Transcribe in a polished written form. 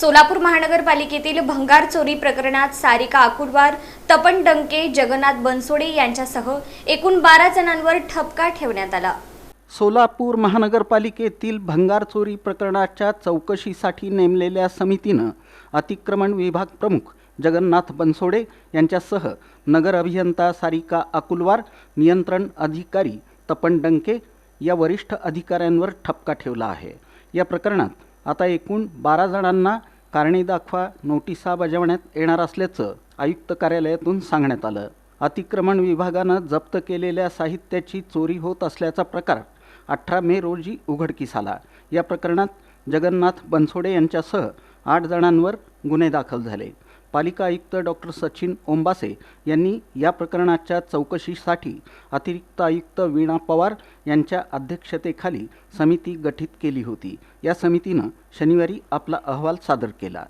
सोलापूर महानगरपालिकेतील भंगार चोरी प्रकरणात सारिका आकुडवार, तपन डंके, जगन्नाथ बनसोडे यांच्यासह एकूण 12 जणांवर ठपका ठेवण्यात आला। सोलापूर महानगरपालिकेतील भंगार चोरी प्रकरणाच्या चौकशीसाठी नेमलेल्या समितीनं अतिक्रमण विभाग प्रमुख जगन्नाथ बनसोडे यांच्यासह नगर अभियंता सारिका आकुलवार, नियंत्रण अधिकारी तपन डंके या वरिष्ठ अधिकाऱ्यांवर ठपका ठेवला आहे। या प्रकरणात आता एकूण 12 जणांना कारणे दाखवा नोटिसा बजावण्यात येणार असल्याचं आयुक्त कार्यालयातून सांगण्यात आलं। अतिक्रमण विभागानं जप्त केलेल्या साहित्याची चोरी होत असल्याचा प्रकार 18 मे रोजी उघडकीस आला। या प्रकरणात जगन्नाथ बनसोडे यांच्यासह 8 जणांवर गुन्हे दाखल झाले। पालिका आयुक्त डॉक्टर सचिन ओंबासे यांनी या प्रकरणाच्या चौकशीसाठी अतिरिक्त आयुक्त वीणा पवार यांच्या अध्यक्षतेखाली समिती गठीत केली होती। या समितीनं शनिवारी आपला अहवाल सादर केला।